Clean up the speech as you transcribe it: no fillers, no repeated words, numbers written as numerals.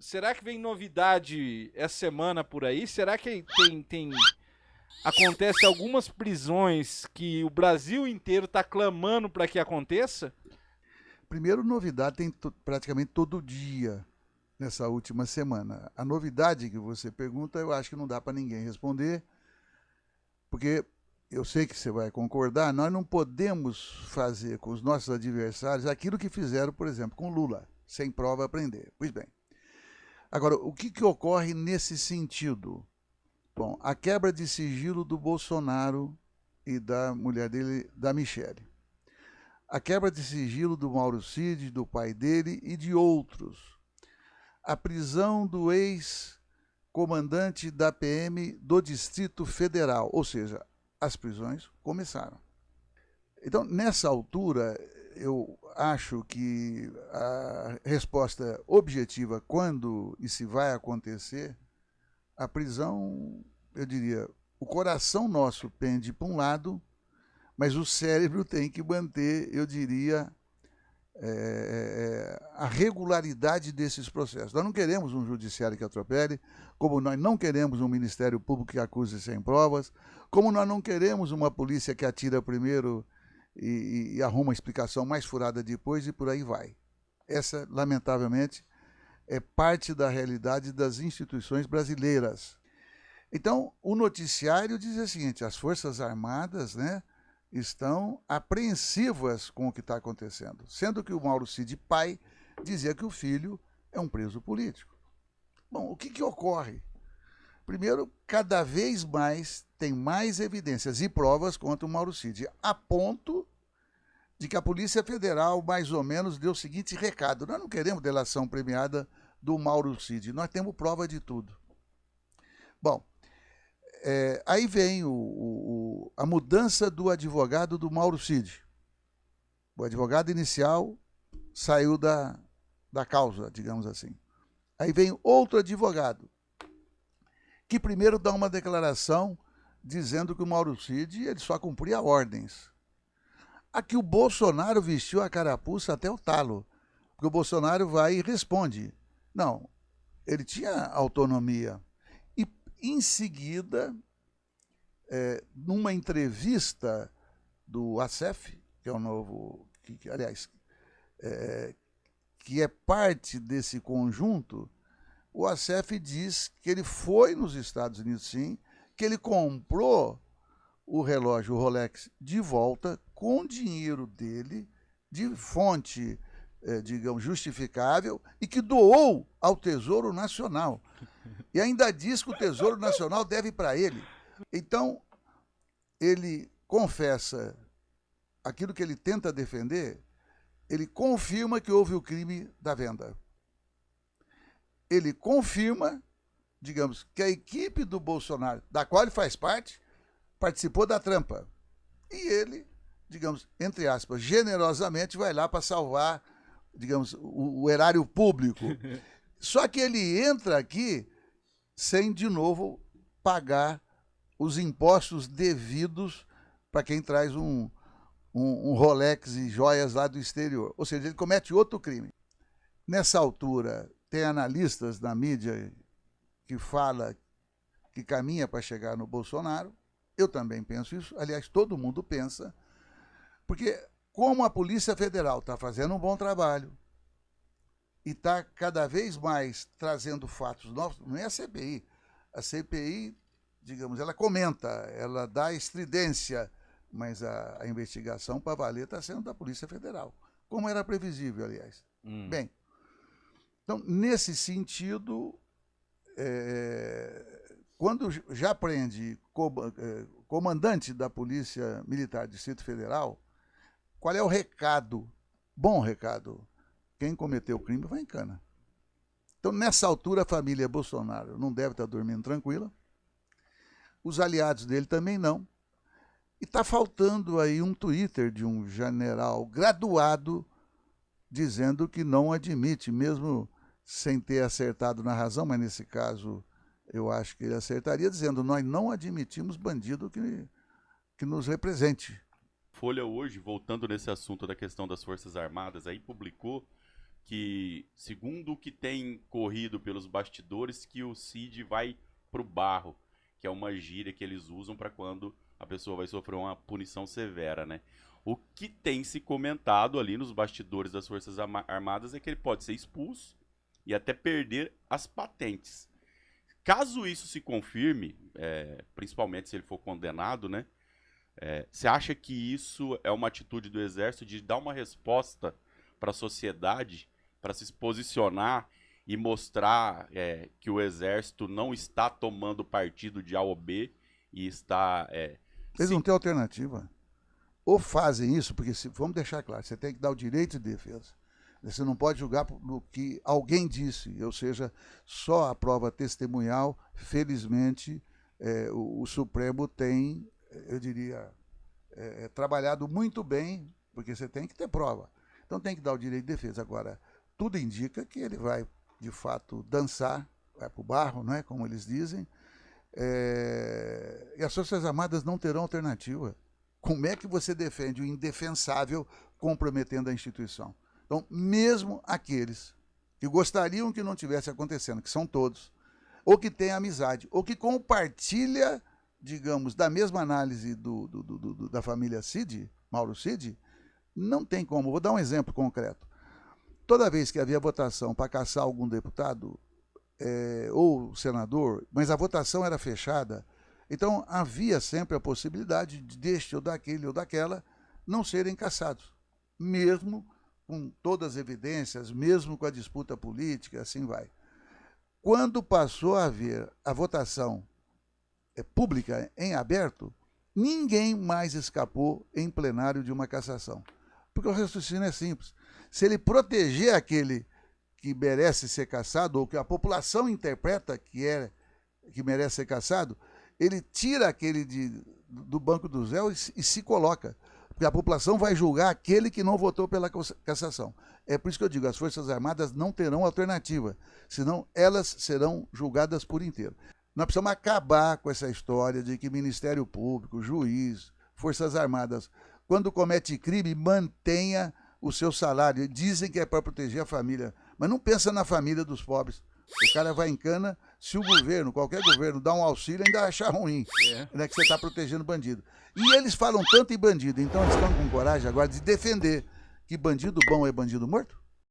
será que vem novidade essa semana por aí? Será que acontece algumas prisões que o Brasil inteiro está clamando para que aconteça? Primeiro, novidade tem praticamente todo dia nessa última semana. A novidade que você pergunta, eu acho que não dá para ninguém responder, porque eu sei que você vai concordar, nós não podemos fazer com os nossos adversários aquilo que fizeram, por exemplo, com Lula, sem prova prender. Pois bem. Agora, o que ocorre nesse sentido? Bom, a quebra de sigilo do Bolsonaro e da mulher dele, da Michelle. A quebra de sigilo do Mauro Cid, do pai dele e de outros. A prisão do ex-comandante da PM do Distrito Federal, ou seja, as prisões começaram. Então, nessa altura, eu acho que a resposta objetiva, quando e se vai acontecer, a prisão, eu diria, o coração nosso pende para um lado, mas o cérebro tem que manter, eu diria, a regularidade desses processos. Nós não queremos um judiciário que atropele, como nós não queremos um Ministério Público que acuse sem provas, como nós não queremos uma polícia que atira primeiro e arruma a explicação mais furada depois e por aí vai. Essa, lamentavelmente, é parte da realidade das instituições brasileiras. Então, o noticiário diz o seguinte, as Forças Armadas, né, estão apreensivas com o que está acontecendo, sendo que o Mauro Cid, pai, dizia que o filho é um preso político. Bom, o que ocorre? Primeiro, cada vez mais tem mais evidências e provas contra o Mauro Cid, a ponto de que a Polícia Federal, mais ou menos, deu o seguinte recado: nós não queremos delação premiada do Mauro Cid, nós temos prova de tudo. Bom, aí vem a mudança do advogado do Mauro Cid. O advogado inicial saiu da causa, digamos assim. Aí vem outro advogado, que primeiro dá uma declaração dizendo que o Mauro Cid ele só cumpria ordens. Aqui o Bolsonaro vestiu a carapuça até o talo, porque o Bolsonaro vai e responde. Não, ele tinha autonomia. E, em seguida, numa entrevista do ASEF, que é o novo, aliás, que é parte desse conjunto, o ASEF diz que ele foi nos Estados Unidos, sim, que ele comprou o relógio Rolex de volta com dinheiro dele, de fonte, digamos, justificável, e que doou ao Tesouro Nacional. E ainda diz que o Tesouro Nacional deve para ele. Então, ele confessa aquilo que ele tenta defender, ele confirma que houve o crime da venda. Ele confirma, digamos, que a equipe do Bolsonaro, da qual ele faz parte, participou da trampa. E ele, digamos, entre aspas, generosamente vai lá para salvar, digamos, o erário público. Só que ele entra aqui sem, de novo, pagar os impostos devidos para quem traz um Rolex e joias lá do exterior. Ou seja, ele comete outro crime. Nessa altura, tem analistas na mídia que fala que caminha para chegar no Bolsonaro. Eu também penso isso. Aliás, todo mundo pensa. Porque como a Polícia Federal está fazendo um bom trabalho e está cada vez mais trazendo fatos novos, não é a CPI. A CPI, digamos, ela comenta, ela dá estridência, mas a investigação para valer está sendo da Polícia Federal. Como era previsível, aliás. Bem, então, nesse sentido, quando já prende comandante da Polícia Militar do Distrito Federal, qual é o recado? Bom recado. Quem cometeu o crime vai em cana. Então, nessa altura, a família Bolsonaro não deve estar dormindo tranquila. Os aliados dele também não. E está faltando aí um Twitter de um general graduado dizendo que não admite, mesmo sem ter acertado na razão, mas nesse caso eu acho que ele acertaria, dizendo: nós não admitimos bandido que nos represente. Folha hoje, voltando nesse assunto da questão das Forças Armadas, aí publicou que, segundo o que tem corrido pelos bastidores, que o Cid vai pro barro, que é uma gíria que eles usam para quando a pessoa vai sofrer uma punição severa, né? O que tem se comentado ali nos bastidores das Forças Armadas é que ele pode ser expulso e até perder as patentes. Caso isso se confirme, principalmente se ele for condenado, né? Você acha que isso é uma atitude do Exército de dar uma resposta para a sociedade, para se posicionar e mostrar que o Exército não está tomando partido de A ou B e está... Eles não têm alternativa. Ou fazem isso, porque vamos deixar claro, você tem que dar o direito de defesa. Você não pode julgar no que alguém disse, ou seja, só a prova testemunhal. Felizmente, o Supremo tem, eu diria, trabalhado muito bem, porque você tem que ter prova. Então tem que dar o direito de defesa. Agora, tudo indica que ele vai, de fato, dançar, vai para o barro, não é? Como eles dizem, e as Forças Armadas não terão alternativa. Como é que você defende o indefensável comprometendo a instituição? Então, mesmo aqueles que gostariam que não tivesse acontecendo, que são todos, ou que têm amizade, ou que compartilha, digamos, da mesma análise da família Cid, Mauro Cid, não tem como. Vou dar um exemplo concreto. Toda vez que havia votação para caçar algum deputado ou senador, mas a votação era fechada, então havia sempre a possibilidade deste ou daquele ou daquela não serem caçados, mesmo com todas as evidências, mesmo com a disputa política, assim vai. Quando passou a haver a votação pública em aberto, ninguém mais escapou em plenário de uma cassação. Porque o raciocínio é simples. Se ele proteger aquele que merece ser cassado, ou que a população interpreta que merece ser cassado, ele tira aquele do banco dos réus e se coloca. Porque a população vai julgar aquele que não votou pela cassação. É por isso que eu digo, as Forças Armadas não terão alternativa, senão elas serão julgadas por inteiro. Nós precisamos acabar com essa história de que Ministério Público, juiz, Forças Armadas, quando comete crime, mantenha o seu salário. Dizem que é para proteger a família, mas não pensa na família dos pobres. O cara vai em cana, se o governo, qualquer governo, dá um auxílio, ainda acha ruim, né, que você está protegendo bandido. E eles falam tanto em bandido, então eles estão com coragem agora de defender que bandido bom é bandido morto?